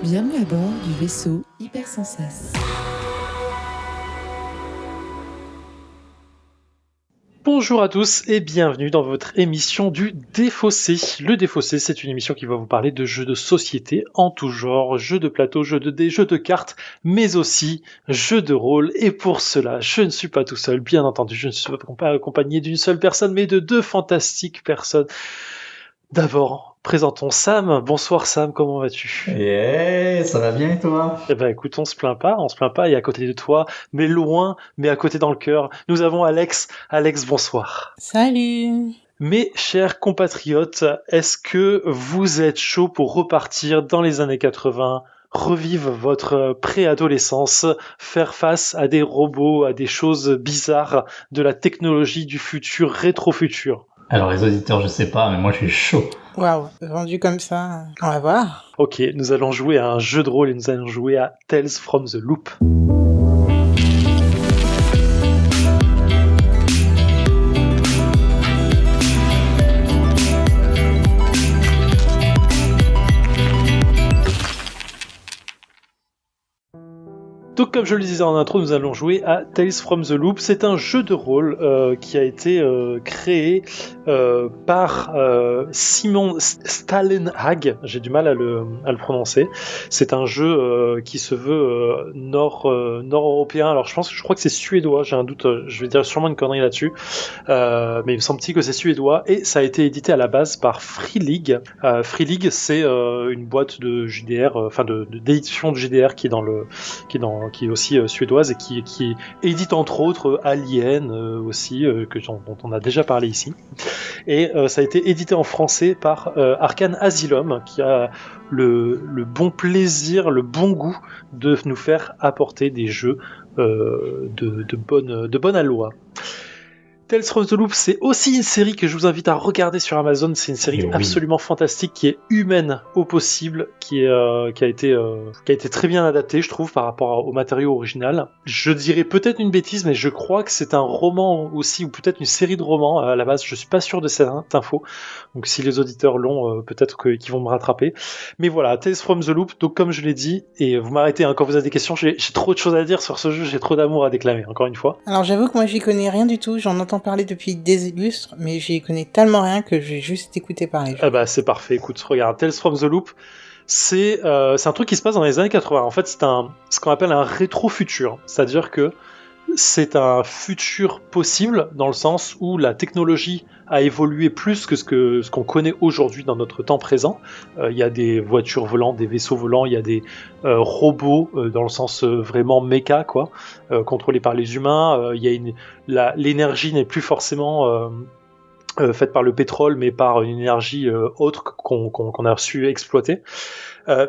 Bienvenue à bord du vaisseau Hypersensas. Bonjour à tous et bienvenue dans votre émission du Défaussé. Le Défaussé, c'est une émission qui va vous parler de jeux de société en tout genre, jeux de plateau, jeux de dés, jeux de cartes, mais aussi jeux de rôle. Et pour cela, je ne suis pas tout seul, bien entendu, je ne suis pas accompagné d'une seule personne, mais de deux fantastiques personnes. D'abord, présentons Sam. Bonsoir Sam, comment vas-tu? Yeah, ça va bien et toi? Eh ben écoute, on se plaint pas, et à côté de toi, mais loin, mais à côté dans le cœur, nous avons Alex. Alex, bonsoir. Salut! Mes chers compatriotes, est-ce que vous êtes chaud pour repartir dans les années 80, revivre votre préadolescence, faire face à des robots, à des choses bizarres de la technologie du futur, rétro-futur? Alors les auditeurs, je sais pas, mais moi je suis chaud. Waouh, vendu comme ça, on va voir. Ok, nous allons jouer à un jeu de rôle et nous allons jouer à Tales from the Loop. Donc comme je le disais en intro, nous allons jouer à Tales from the Loop. C'est un jeu de rôle qui a été créé par Simon Stalenhag. J'ai du mal à le prononcer. C'est un jeu qui se veut nord-européen. Alors je crois que c'est suédois. J'ai un doute. Je vais dire sûrement une connerie là-dessus. Mais il me semble que c'est suédois. Et ça a été édité à la base par Free League. Free League, c'est une boîte de JDR, d'édition de JDR qui est aussi suédoise et qui édite entre autres Alien aussi, dont on a déjà parlé ici. Et ça a été édité en français par Arcane Asylum, qui a le bon plaisir, le bon goût de nous faire apporter des jeux de bonne alloi. Tales from the Loop, c'est aussi une série que je vous invite à regarder sur Amazon. C'est une série Et oui. absolument fantastique qui est humaine au possible, qui a été très bien adaptée, je trouve, par rapport au matériau original. Je dirais peut-être une bêtise, mais je crois que c'est un roman aussi, ou peut-être une série de romans à la base. Je suis pas sûr de cette info. Donc si les auditeurs l'ont, peut-être qu'ils vont me rattraper. Mais voilà, Tales from the Loop. Donc comme je l'ai dit, et vous m'arrêtez hein, quand vous avez des questions, j'ai trop de choses à dire sur ce jeu, j'ai trop d'amour à déclamer, encore une fois. Alors j'avoue que moi j'y connais rien du tout, j'en entends parler depuis des illustres, mais j'y connais tellement rien que j'ai juste écouté parler. Ah bah c'est parfait, écoute, regarde, Tales from the Loop, c'est un truc qui se passe dans les années 80. En fait, c'est ce qu'on appelle un rétro-futur, c'est-à-dire que c'est un futur possible dans le sens où la technologie a évolué plus que ce qu'on connaît aujourd'hui dans notre temps présent. Il y a des voitures volantes, des vaisseaux volants, il y a des robots dans le sens vraiment méca, quoi, contrôlés par les humains. L'énergie n'est plus forcément faite par le pétrole, mais par une énergie autre qu'on a su exploiter.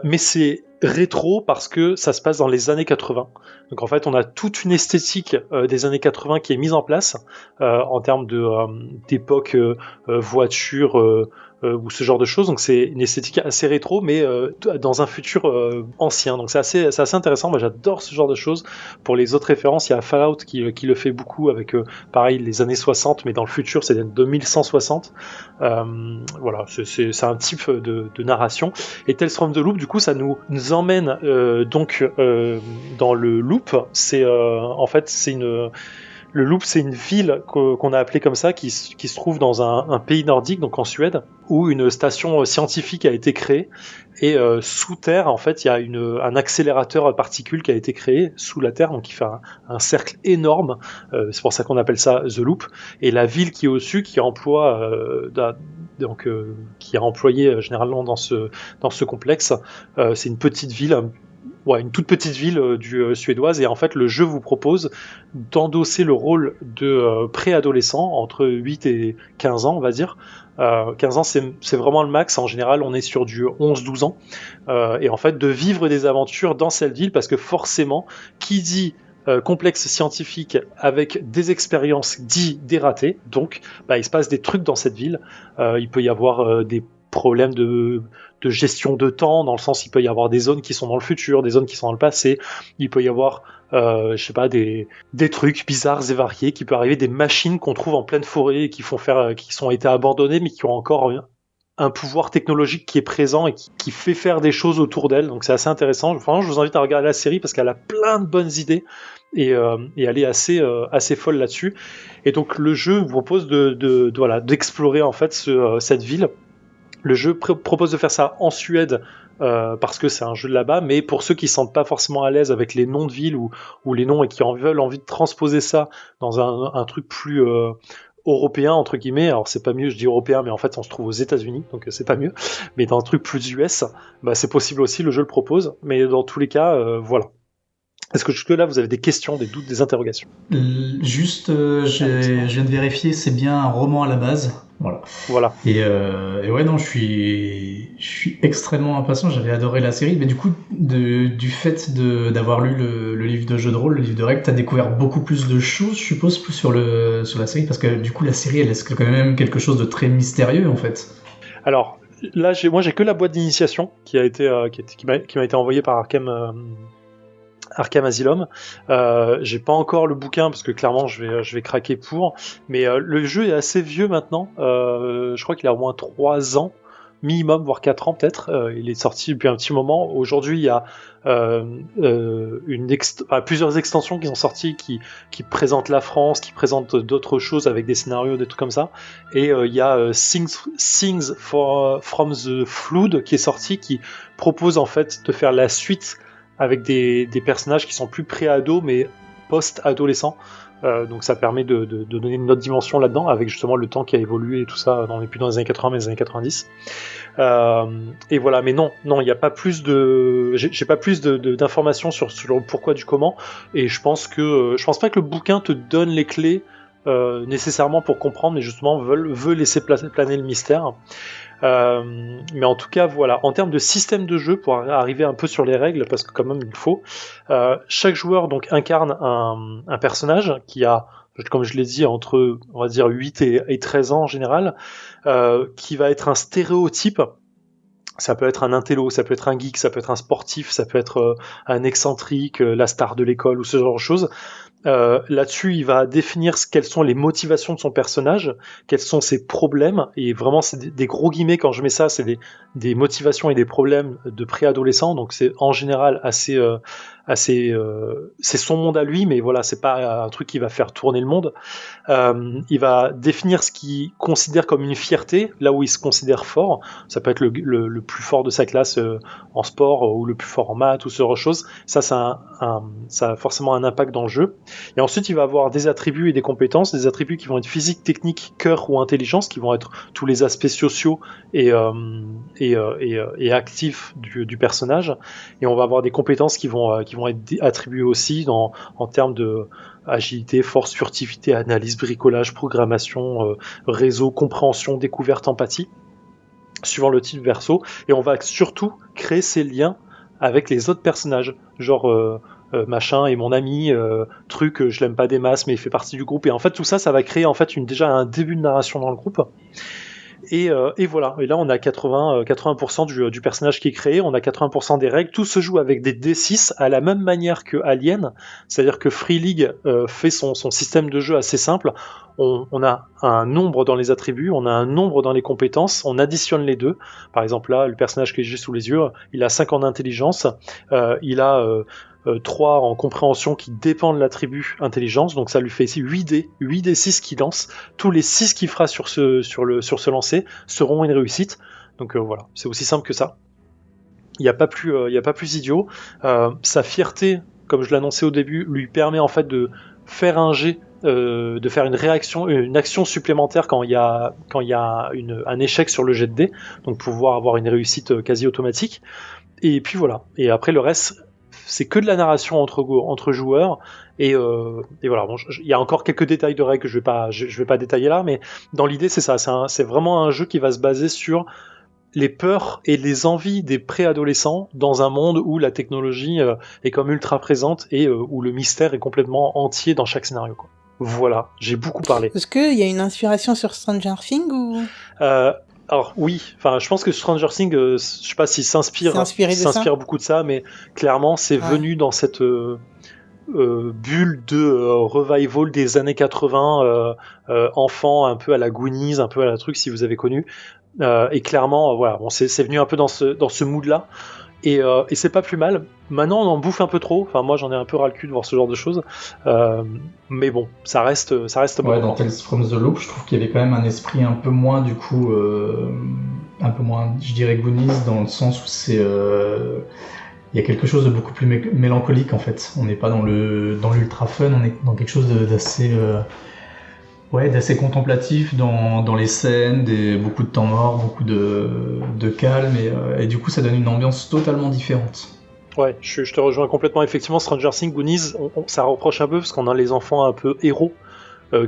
Mais c'est rétro parce que ça se passe dans les années 80. Donc en fait, on a toute une esthétique des années 80 qui est mise en place en termes d'époque, voiture ou ce genre de choses. Donc c'est une esthétique assez rétro, mais dans un futur ancien. Donc c'est assez intéressant. Moi, j'adore ce genre de choses. Pour les autres références, il y a Fallout qui le fait beaucoup avec, pareil, les années 60, mais dans le futur, c'est 2160. Voilà, c'est un type de narration. Et Tales from the Loop, du coup, ça nous emmène dans le loop. En fait, le loop, c'est une ville qu'on a appelée comme ça, qui se trouve dans un pays nordique, donc en Suède, où une station scientifique a été créée. Et sous terre, en fait, il y a un accélérateur à particules qui a été créé sous la terre, donc il fait un cercle énorme. C'est pour ça qu'on appelle ça The Loop. Et la ville qui est au-dessus, qui emploie qui est employée généralement dans ce complexe, c'est une petite ville. Ouais, une toute petite ville suédoise, et en fait le jeu vous propose d'endosser le rôle de préadolescent entre 8 et 15 ans, on va dire. 15 ans, c'est vraiment le max. En général, on est sur du 11-12 ans. Et en fait, de vivre des aventures dans cette ville, parce que forcément, qui dit complexe scientifique avec des expériences dit des ratés, donc il se passe des trucs dans cette ville. Il peut y avoir des problèmes de gestion de temps, dans le sens il peut y avoir des zones qui sont dans le futur, des zones qui sont dans le passé, il peut y avoir je sais pas, des trucs bizarres et variés qui peuvent arriver, des machines qu'on trouve en pleine forêt et qui sont été abandonnées mais qui ont encore un pouvoir technologique qui est présent et qui fait faire des choses autour d'elle. Donc c'est assez intéressant. Franchement, je vous invite à regarder la série parce qu'elle a plein de bonnes idées et elle est assez folle là-dessus. Et donc le jeu vous propose d'explorer en fait cette ville. Le jeu propose de faire ça en Suède parce que c'est un jeu de là-bas, mais pour ceux qui ne se sentent pas forcément à l'aise avec les noms de villes ou les noms et qui veulent envie de transposer ça dans un truc plus européen entre guillemets, alors c'est pas mieux, je dis européen, mais en fait on se trouve aux États-Unis, donc c'est pas mieux, mais dans un truc plus US, bah, c'est possible aussi, le jeu le propose, mais dans tous les cas, voilà. Est-ce que jusque-là vous avez des questions, des doutes, des interrogations? Juste, je viens de vérifier, c'est bien un roman à la base. Voilà. Et ouais, non, je suis extrêmement impatient. J'avais adoré la série, mais du coup, du fait d'avoir lu le livre de jeu de rôle, le livre de règles, t'as découvert beaucoup plus de choses, je suppose, plus sur la série, parce que du coup, la série, elle laisse quand même quelque chose de très mystérieux, en fait. Alors là, moi j'ai que la boîte d'initiation qui m'a été envoyée par Arkham Asylum. J'ai pas encore le bouquin parce que clairement je vais craquer pour. Mais le jeu est assez vieux maintenant. Je crois qu'il a au moins 3 ans minimum, voire 4 ans peut-être. Il est sorti depuis un petit moment. Aujourd'hui, il y a plusieurs extensions qui sont sorties qui présentent la France, qui présentent d'autres choses avec des scénarios, des trucs comme ça. Et il y a Things from the Flood qui est sorti, qui propose en fait de faire la suite avec des personnages qui sont plus pré-ados mais post-adolescents. Donc ça permet de donner une autre dimension là-dedans, avec justement le temps qui a évolué et tout ça. On n'est plus dans les années 80 mais les années 90. Et voilà, mais non, il n'y a pas plus j'ai pas plus d'informations sur le pourquoi du comment. Et je pense pas que le bouquin te donne les clés nécessairement pour comprendre, mais justement veut laisser planer le mystère. Mais en tout cas, voilà. En termes de système de jeu, pour arriver un peu sur les règles, parce que quand même il faut, chaque joueur donc incarne un personnage qui a, comme je l'ai dit, entre on va dire 8 et 13 ans en général, qui va être un stéréotype. Ça peut être un intello, ça peut être un geek, ça peut être un sportif, ça peut être un excentrique, la star de l'école ou ce genre de choses. Là-dessus, il va définir quelles sont les motivations de son personnage, quels sont ses problèmes, et vraiment c'est des gros guillemets quand je mets ça, c'est des motivations et des problèmes de préadolescent, donc c'est en général assez c'est son monde à lui, mais voilà, c'est pas un truc qui va faire tourner le monde. Il va définir ce qu'il considère comme une fierté, là où il se considère fort. Ça peut être le plus fort de sa classe en sport ou le plus fort en maths ou ce genre de choses. Ça a forcément un impact dans le jeu. Et ensuite, il va avoir des attributs et des compétences, des attributs qui vont être physique, technique, cœur ou intelligence, qui vont être tous les aspects sociaux et actifs du personnage. Et on va avoir des compétences qui vont être attribuées aussi en termes de agilité, force, furtivité, analyse, bricolage, programmation, réseau, compréhension, découverte, empathie, suivant le type perso. Et on va surtout créer ces liens avec les autres personnages, genre machin est mon ami, truc je l'aime pas des masses mais il fait partie du groupe. Et en fait tout ça va créer en fait déjà un début de narration dans le groupe. Et voilà, et là on a 80% du personnage qui est créé, on a 80% des règles, tout se joue avec des D6 à la même manière que Alien, c'est-à-dire que Free League fait son système de jeu assez simple. On a un nombre dans les attributs, on a un nombre dans les compétences, on additionne les deux. Par exemple là, le personnage que j'ai sous les yeux, il a 5 en intelligence, il a 3 en compréhension qui dépend de l'attribut intelligence, donc ça lui fait ici 8D6 qui lance. Tous les 6 qu'il fera sur ce lancer seront une réussite. Donc voilà, c'est aussi simple que ça. Il n'y a pas plus idiot. Sa fierté, comme je l'annonçais au début, lui permet en fait de faire un jet, de faire une action supplémentaire quand il y a un échec sur le jet de dés, donc pouvoir avoir une réussite quasi automatique. Et puis voilà. Et après le reste, c'est que de la narration entre joueurs. Et voilà. Bon, il y a encore quelques détails de règles que je vais pas détailler là, mais dans l'idée c'est ça. C'est vraiment un jeu qui va se baser sur les peurs et les envies des préadolescents dans un monde où la technologie est comme ultra présente et où le mystère est complètement entier dans chaque scénario, quoi. Voilà, j'ai beaucoup parlé. Est-ce qu'il y a une inspiration sur Stranger Things ou alors oui, enfin je pense que Stranger Things, je sais pas s'il s'inspire beaucoup de ça, mais clairement c'est venu dans cette bulle de revival des années 80, enfant un peu à la Goonies, un peu à la truc si vous avez connu. Et clairement, voilà, bon, c'est venu un peu dans ce mood-là. Et c'est pas plus mal. Maintenant, on en bouffe un peu trop. Enfin, moi, j'en ai un peu ras le cul de voir ce genre de choses. Mais bon, ça reste bon. Ouais, dans Tales from the Loop, je trouve qu'il y avait quand même un esprit un peu moins, du coup, un peu moins, je dirais, Goonies, dans le sens où c'est... il y a quelque chose de beaucoup plus mélancolique, en fait. On n'est pas dans l'ultra fun, on est dans quelque chose d'assez... d'assez contemplatif dans les scènes, beaucoup de temps mort, beaucoup de calme, et du coup ça donne une ambiance totalement différente. Ouais, je te rejoins complètement. Effectivement, Stranger Things, Goonies, ça reproche un peu parce qu'on a les enfants un peu héros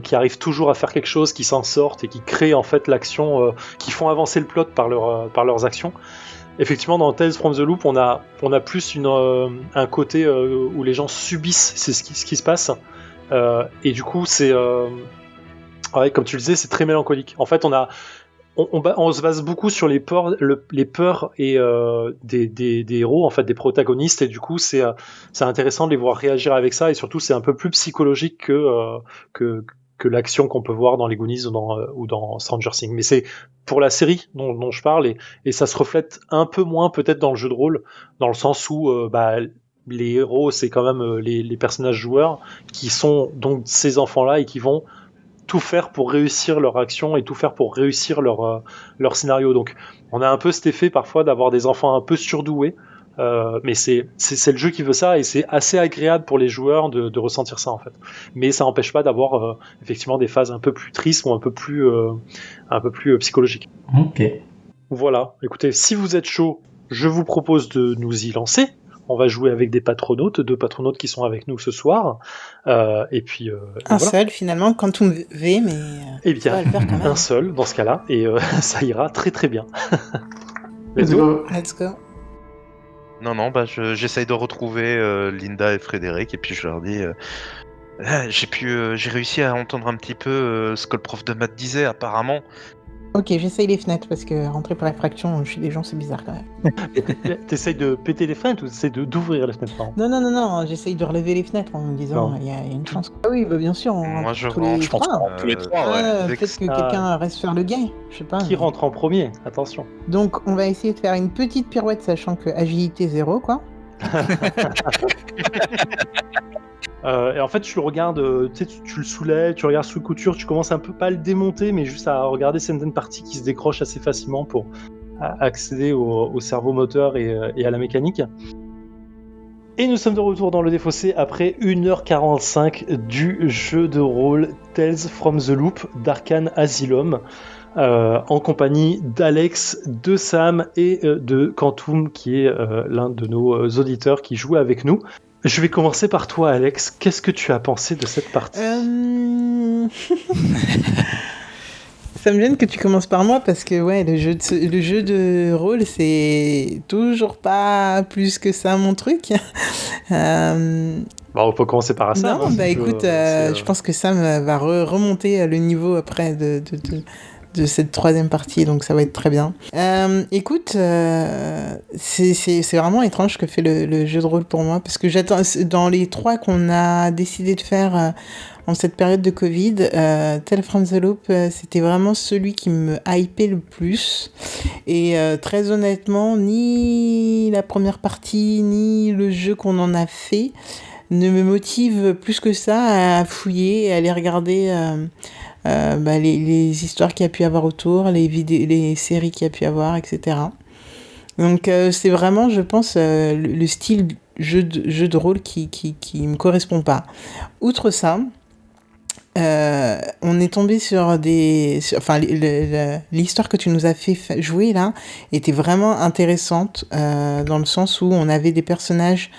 qui arrivent toujours à faire quelque chose, qui s'en sortent et qui créent en fait l'action, qui font avancer le plot par leurs actions. Effectivement, dans Tales from the Loop, on a plus un côté où les gens subissent ce qui se passe, et du coup c'est ouais, comme tu le disais, c'est très mélancolique. En fait, on se base beaucoup sur les peurs et des héros, en fait, des protagonistes, et du coup, c'est intéressant de les voir réagir avec ça, et surtout, c'est un peu plus psychologique que l'action qu'on peut voir dans les Goonies ou dans Stranger Things. Mais c'est pour la série dont je parle, et ça se reflète un peu moins peut-être dans le jeu de rôle, dans le sens où les héros, c'est quand même les personnages joueurs qui sont donc ces enfants-là et qui vont tout faire pour réussir leur action et tout faire pour réussir leur scénario. Donc on a un peu cet effet parfois d'avoir des enfants un peu surdoués, mais c'est le jeu qui veut ça, et c'est assez agréable pour les joueurs de ressentir ça en fait. Mais ça n'empêche pas d'avoir effectivement des phases un peu plus tristes ou un peu plus psychologiques. Ok. Voilà, écoutez, si vous êtes chaud, je vous propose de nous y lancer. On va jouer avec deux patronautes qui sont avec nous ce soir. Et puis voilà. Seul finalement, Quantum V, mais eh bien, va le faire quand même. Un seul dans ce cas-là, et ça ira très très bien. Let's go. Let's go. Non, j'essaye de retrouver Linda et Frédéric, et puis je leur dis j'ai réussi à entendre un petit peu ce que le prof de maths disait apparemment. Ok, j'essaye les fenêtres parce que rentrer par la fraction chez les gens c'est bizarre quand même. T'essayes de péter les fenêtres ou t'essayes d'ouvrir les fenêtres? Non, j'essaye de relever les fenêtres en me disant il y a une chance. Ah oui, bien sûr. Moi je tous rentre, les je pense tous les trois, ouais. Peut-être que quelqu'un reste faire le gay, je sais pas. Qui rentre en premier? Attention. Donc on va essayer de faire une petite pirouette sachant que agilité 0 quoi. Et en fait, tu le regardes, tu le soulèves, tu regardes sous couture, tu commences un peu pas à le démonter, mais juste à regarder certaines parties qui se décrochent assez facilement pour accéder au cerveau moteur et à la mécanique. Et nous sommes de retour dans le défaussé après 1h45 du jeu de rôle Tales from the Loop d'Arcane Asylum, en compagnie d'Alex, de Sam et de Quantum, qui est l'un de nos auditeurs qui joue avec nous. Je vais commencer par toi, Alex. Qu'est-ce que tu as pensé de cette partie? Ça me gêne que tu commences par moi parce que ouais, le jeu de rôle, c'est toujours pas plus que ça mon truc. On peut commencer par ça. Non, écoute, je pense que Sam va remonter le niveau après de cette troisième partie, donc ça va être très bien. Écoute, c'est vraiment étrange que fait le jeu de rôle pour moi, parce que j'attends, dans les trois qu'on a décidé de faire en cette période de Covid, Tales from the Loop, c'était vraiment celui qui me hypait le plus. Et très honnêtement, ni la première partie, ni le jeu qu'on en a fait ne me motive plus que ça à fouiller, à aller regarder les histoires qu'il y a pu avoir autour, les séries qu'il y a pu avoir, etc. Donc c'est vraiment, je pense, le style jeu de rôle qui me correspond pas. Outre ça, on est tombé sur l'histoire que tu nous as fait jouer là était vraiment intéressante dans le sens où on avait des personnages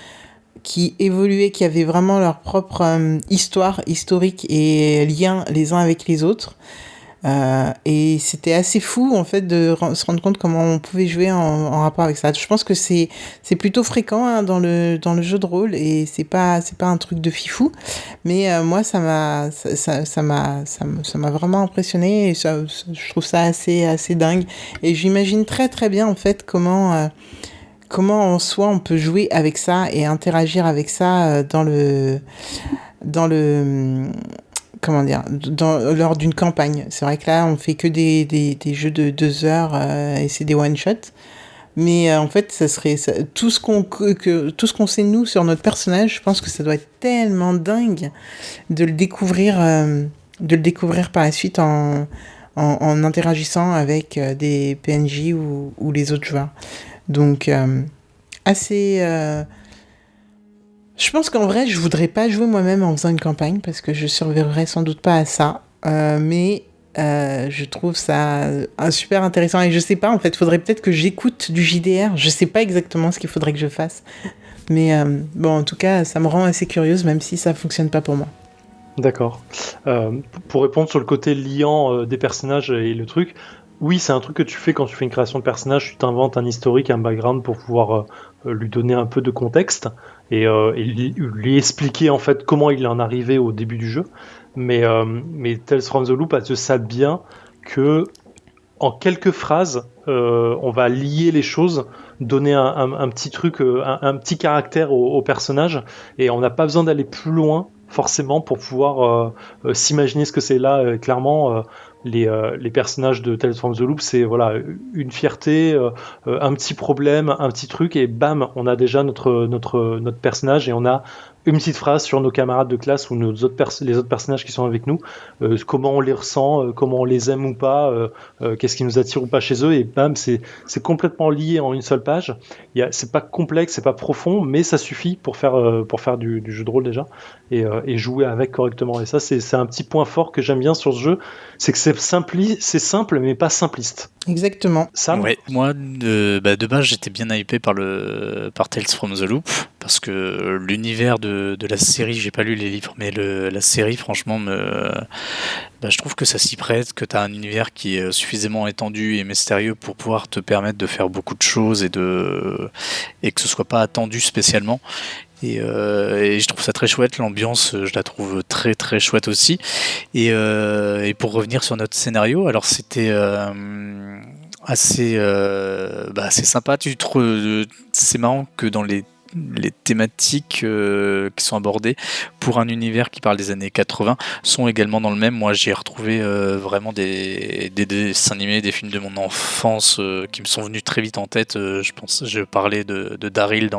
qui évoluaient, qui avaient vraiment leur propre histoire historique et lien les uns avec les autres. Et c'était assez fou en fait de se rendre compte comment on pouvait jouer en rapport avec ça. Je pense que c'est plutôt fréquent dans le jeu de rôle et c'est pas un truc de fifou, mais moi ça m'a vraiment impressionné et je trouve ça assez dingue, et j'imagine très très bien en fait comment en soi on peut jouer avec ça et interagir avec ça dans le comment dire, lors d'une campagne. C'est vrai que là, on fait que des jeux de 2 heures et c'est des one-shots. Mais en fait, tout ce qu'on sait nous sur notre personnage, je pense que ça doit être tellement dingue de le découvrir par la suite en interagissant avec des PNJ ou les autres joueurs. Donc, assez... Je pense qu'en vrai, je voudrais pas jouer moi-même en faisant une campagne, parce que je survivrai sans doute pas à ça. Mais je trouve ça super intéressant. Et je sais pas, en fait, faudrait peut-être que j'écoute du JDR. Je sais pas exactement ce qu'il faudrait que je fasse. Mais bon, en tout cas, ça me rend assez curieuse, même si ça fonctionne pas pour moi. D'accord. Pour répondre sur le côté liant des personnages et le truc, oui, c'est un truc que tu fais quand tu fais une création de personnage, tu t'inventes un historique, un background pour pouvoir lui donner un peu de contexte et lui expliquer en fait comment il en est arrivé au début du jeu. Mais Tales from the Loop, elle te sait bien que en quelques phrases, on va lier les choses, donner un petit truc, un petit caractère au personnage, et on n'a pas besoin d'aller plus loin forcément pour pouvoir s'imaginer ce que c'est là. Clairement, les personnages de Tales from the Loop, c'est voilà, une fierté, un petit problème, un petit truc, et bam, on a déjà notre personnage, et on a une petite phrase sur nos camarades de classe ou les autres personnages qui sont avec nous, comment on les ressent, comment on les aime ou pas, qu'est-ce qui nous attire ou pas chez eux, et bam, c'est complètement lié en une seule page. C'est pas complexe, c'est pas profond, mais ça suffit pour faire du jeu de rôle déjà, et jouer avec correctement. Et ça, c'est un petit point fort que j'aime bien sur ce jeu, c'est que c'est simple mais pas simpliste. Exactement. Sam ? Ouais, moi de base j'étais bien hypé par Tales from the Loop, parce que l'univers de la série, j'ai pas lu les livres, mais la série franchement je trouve que ça s'y prête, que tu as un univers qui est suffisamment étendu et mystérieux pour pouvoir te permettre de faire beaucoup de choses et que ce soit pas attendu spécialement. Et je trouve ça très chouette, l'ambiance je la trouve très très chouette aussi. Et pour revenir sur notre scénario, alors c'était assez sympa. C'est marrant que dans les thématiques qui sont abordées pour un univers qui parle des années 80 sont également dans le même. Moi j'ai retrouvé vraiment des dessins animés, des films de mon enfance qui me sont venus très vite en tête. Je parlais de Daryl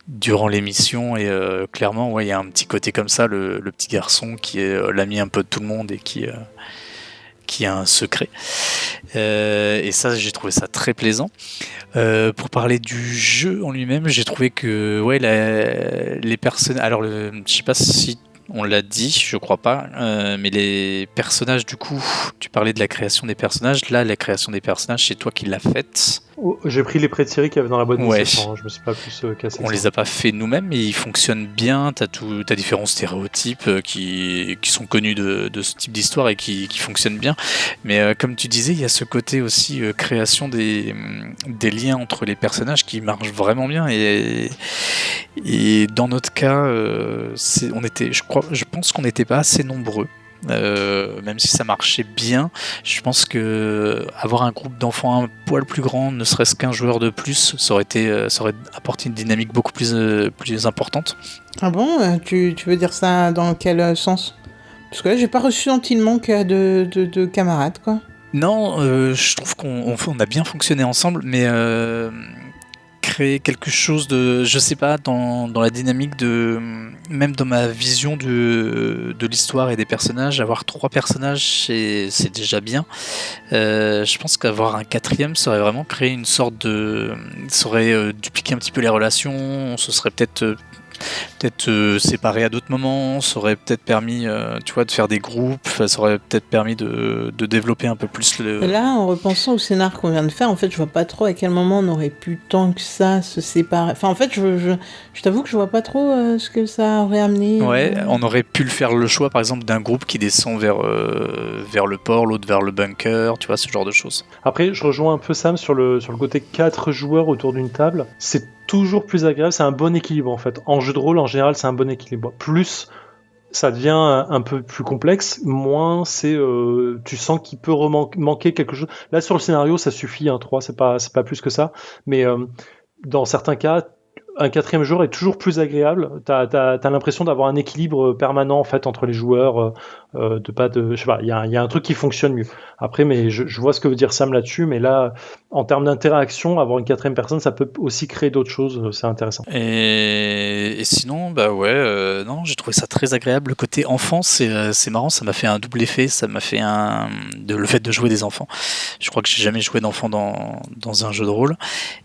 durant l'émission, et clairement ouais, il y a un petit côté comme ça, le petit garçon qui est l'ami un peu de tout le monde et qui a un secret, et ça j'ai trouvé ça très plaisant. Pour parler du jeu en lui-même, j'ai trouvé que ouais, les personnes, alors je sais pas si on l'a dit, je crois pas, mais les personnages, du coup, tu parlais de la création des personnages. Là, la création des personnages, c'est toi qui l'as faite. J'ai pris les pré-tirés qu'il y avait dans la boîte Ouais. d'insertion, hein. Je me suis pas plus cassé. On les a pas fait nous-mêmes, mais ils fonctionnent bien. T'as différents stéréotypes qui sont connus de ce type d'histoire et qui fonctionnent bien. Mais comme tu disais, il y a ce côté aussi création des liens entre les personnages qui marchent vraiment bien. Et dans notre cas, je pense qu'on n'était pas assez nombreux. Même si ça marchait bien, je pense que avoir un groupe d'enfants un poil plus grand, ne serait-ce qu'un joueur de plus, ça aurait apporté une dynamique beaucoup plus importante. Ah bon, tu veux dire ça dans quel sens ? Parce que là, j'ai pas reçu senti le manque de camarades, quoi. Non, je trouve qu'on a bien fonctionné ensemble, mais créer quelque chose de, je sais pas, dans la dynamique même dans ma vision de l'histoire et des personnages, avoir 3 personnages c'est déjà bien. Je pense qu'avoir un 4e, ça aurait vraiment créé une sorte ça aurait dupliqué un petit peu les relations, on se serait peut-être séparés à d'autres moments, ça aurait peut-être permis tu vois, de faire des groupes, ça aurait peut-être permis de développer un peu plus Là, en repensant au scénar qu'on vient de faire, en fait, je vois pas trop à quel moment on aurait pu tant que ça se séparer. Enfin, en fait, je t'avoue que je vois pas trop ce que ça aurait amené. Ouais, on aurait pu faire le choix, par exemple, d'un groupe qui descend vers le port, l'autre vers le bunker, tu vois, ce genre de choses. Après, je rejoins un peu Sam sur le côté 4 joueurs autour d'une table. C'est toujours plus agréable, c'est un bon équilibre en fait. En jeu de rôle, en général, c'est un bon équilibre. Plus ça devient un peu plus complexe, moins tu sens qu'il peut manquer quelque chose. Là, sur le scénario, ça suffit, 3, c'est pas plus que ça. Mais dans certains cas, un 4e joueur est toujours plus agréable. T'as l'impression d'avoir un équilibre permanent en fait entre les joueurs, je sais pas, il y a un truc qui fonctionne mieux. Après, mais je vois ce que veut dire Sam là-dessus, mais là, en termes d'interaction, avoir une 4e personne, ça peut aussi créer d'autres choses. C'est intéressant. Et sinon, non, j'ai trouvé ça très agréable. Le côté enfant, c'est marrant, ça m'a fait un double effet. Ça m'a fait le fait de jouer des enfants. Je crois que j'ai jamais joué d'enfant dans un jeu de rôle.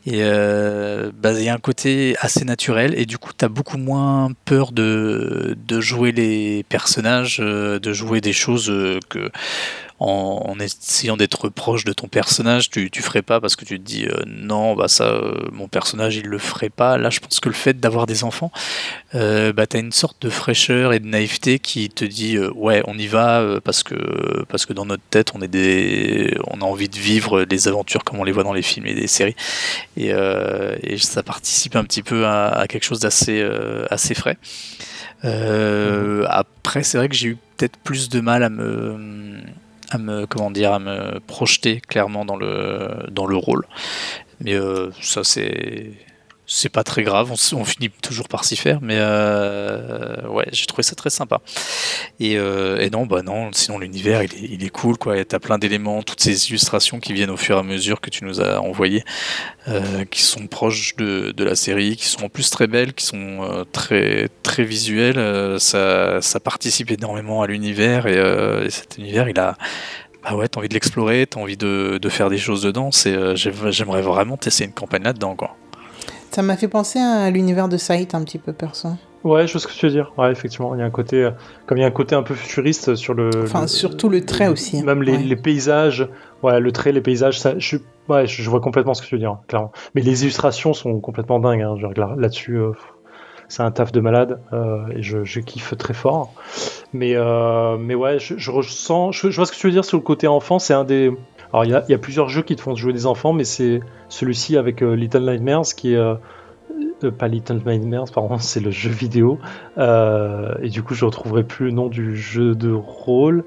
Et il y a un côté assez naturel, et du coup, t'as beaucoup moins peur de jouer les personnages, de jouer des choses que en essayant d'être proche de ton personnage, tu ferais pas parce que tu te dis non, mon personnage il le ferait pas. Là, je pense que le fait d'avoir des enfants, t'as une sorte de fraîcheur et de naïveté qui te dit ouais, on y va parce que dans notre tête on a envie de vivre des aventures comme on les voit dans les films et des séries, et ça participe un petit peu à quelque chose d'assez assez frais. Après, c'est vrai que j'ai eu peut-être plus de mal à me projeter clairement dans le rôle, mais ça c'est pas très grave, on finit toujours par s'y faire, mais ouais, j'ai trouvé ça très sympa. Et non, sinon l'univers il est cool, quoi. T'as plein d'éléments, toutes ces illustrations qui viennent au fur et à mesure que tu nous as envoyées, qui sont proches de la série, qui sont en plus très belles, qui sont très très visuelles. Ça participe énormément à l'univers, et cet univers il a t'as envie de l'explorer, t'as envie de faire des choses dedans. J'aimerais vraiment tester une campagne là-dedans, quoi. Ça m'a fait penser à l'univers de Sight un petit peu, perso. Ouais, je vois ce que tu veux dire. Ouais, effectivement, il y a un côté un peu futuriste sur surtout le trait aussi. Même les paysages, ouais, le trait, les paysages, ça, je vois complètement ce que tu veux dire, clairement. Mais les illustrations sont complètement dingues, hein. Là-dessus, c'est un taf de malade, et je kiffe très fort. Mais ouais, je ressens, je vois ce que tu veux dire sur le côté enfant. C'est un des. Alors il y a plusieurs jeux qui te font jouer des enfants, mais c'est celui-ci avec Little Nightmares qui est pas Little Nightmares, pardon, c'est le jeu vidéo. Et du coup, je retrouverai plus le nom du jeu de rôle.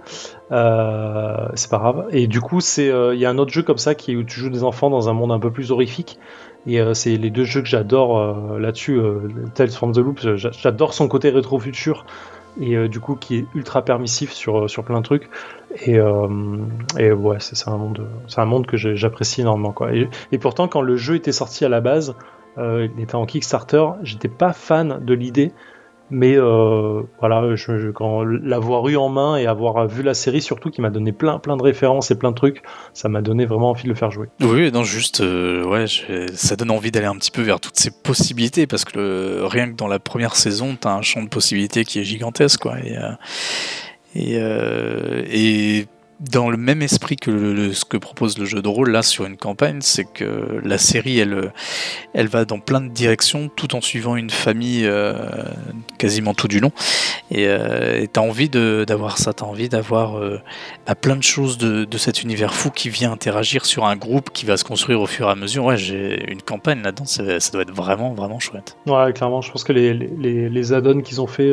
C'est pas grave. Et du coup, il y a un autre jeu comme ça où tu joues des enfants dans un monde un peu plus horrifique. Et c'est les deux jeux que j'adore là-dessus. Tales from the Loop, j'adore son côté rétro-futur. Et du coup, qui est ultra permissif sur plein de trucs. Et ouais, c'est un monde que j'apprécie énormément, quoi. Et pourtant, quand le jeu était sorti à la base, il était en Kickstarter, j'étais pas fan de l'idée, mais voilà, quand l'avoir eu en main et avoir vu la série surtout, qui m'a donné plein de références et plein de trucs, ça m'a donné vraiment envie de le faire jouer. Oui, non, juste, ouais, ça donne envie d'aller un petit peu vers toutes ces possibilités, parce que rien que dans la première saison, t'as un champ de possibilités qui est gigantesque, quoi. Et dans le même esprit que ce que propose le jeu de rôle là sur une campagne, c'est que la série elle va dans plein de directions tout en suivant une famille quasiment tout du long, et t'as envie d'avoir ça, t'as envie d'avoir plein de choses de cet univers fou qui vient interagir sur un groupe qui va se construire au fur et à mesure. Ouais, j'ai une campagne là-dedans, ça doit être vraiment vraiment chouette. Ouais, clairement, je pense que les add-ons qu'ils ont fait,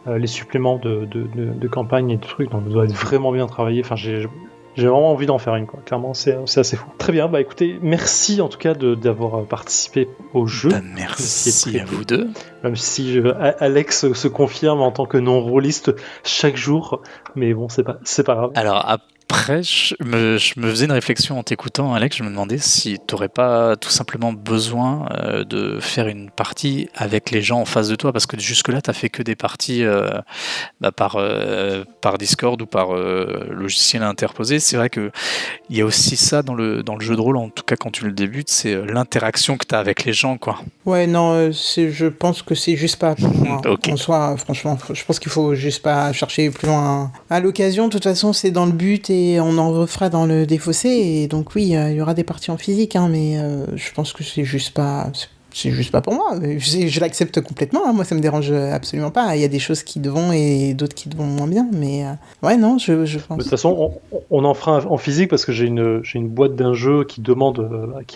les suppléments de campagne et de trucs, donc ça doit être vraiment bien travaillé. Enfin, j'ai vraiment envie d'en faire une, quoi. Clairement, c'est assez fou. Très bien, bah écoutez, merci en tout cas d'avoir participé au jeu. Merci à vous deux. Même si Alex se confirme en tant que non-rôliste chaque jour, mais bon, c'est pas grave. Alors après, je me faisais une réflexion en t'écoutant, Alex. Je me demandais si t'aurais pas tout simplement besoin de faire une partie avec les gens en face de toi, parce que jusque-là, t'as fait que des parties par Discord ou par logiciel interposé. C'est vrai que il y a aussi ça dans le jeu de rôle, en tout cas quand tu le débutes, c'est l'interaction que t'as avec les gens, quoi. Ouais, non, je pense que c'est juste pas pour moi. Okay. En soi, franchement, je pense qu'il faut juste pas chercher plus loin. À l'occasion, de toute façon, c'est dans le but et on en refera dans le défaussé. Et donc oui, il y aura des parties en physique, hein, mais je pense que c'est juste pas pour moi. Je l'accepte complètement, hein. Moi ça me dérange absolument pas. Il y a des choses qui te vont et d'autres qui te vont moins bien, mais ouais, non, je pense. De toute façon, on en fera en physique, parce que j'ai une boîte d'un jeu qui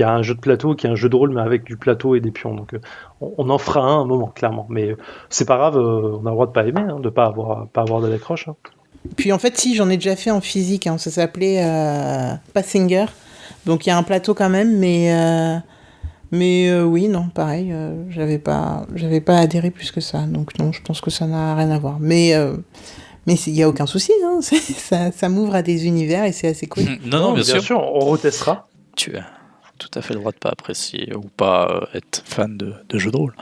a un jeu de plateau, qui a un jeu de rôle, mais avec du plateau et des pions. Donc on en fera un moment, clairement. Mais c'est pas grave, on a le droit de pas aimer, hein, de pas avoir de l'accroche. Hein. Puis en fait, si, j'en ai déjà fait en physique, hein. Ça s'appelait Pathfinder. Donc il y a un plateau quand même, mais Mais oui, non, pareil, j'avais pas adhéré plus que ça, donc non, je pense que ça n'a rien à voir. Mais il n'y a aucun souci, hein. Ça m'ouvre à des univers et c'est assez cool. Non, bien sûr, on retestera. Tu as tout à fait le droit de pas apprécier ou pas être fan de jeux de rôle.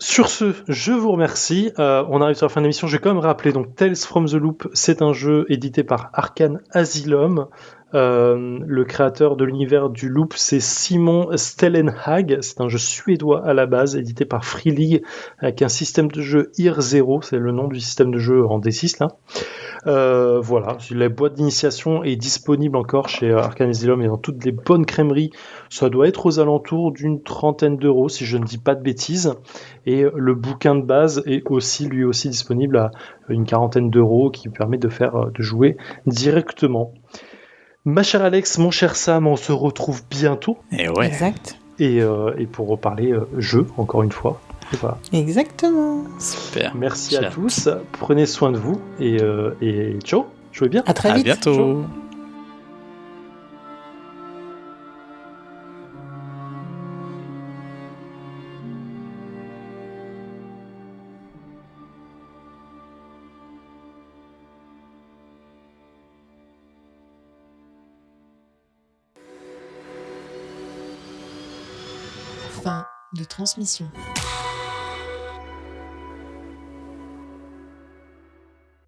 Sur ce, je vous remercie. On arrive sur la fin de l'émission. Je vais quand même rappeler, donc Tales from the Loop, c'est un jeu édité par Arcane Asylum. Le créateur de l'univers du Loop, c'est Simon Stellenhag. C'est un jeu suédois à la base, édité par Free League, avec un système de jeu IR0, c'est le nom du système de jeu en D6 là. Voilà, la boîte d'initiation est disponible encore chez Arcane Asylum et dans toutes les bonnes crèmeries. Ça doit être aux alentours d'une 30aine d'euros, si je ne dis pas de bêtises. Et le bouquin de base est lui aussi disponible à une 40aine d'euros, qui permet de jouer directement. Ma chère Alex, mon cher Sam, on se retrouve bientôt. Et ouais. Exact. Et pour reparler jeu, encore une fois. Voilà. Exactement. Super. Merci à tous. Prenez soin de vous et ciao. Jouez bien. À très vite. À bientôt. Ciao. Fin de transmission.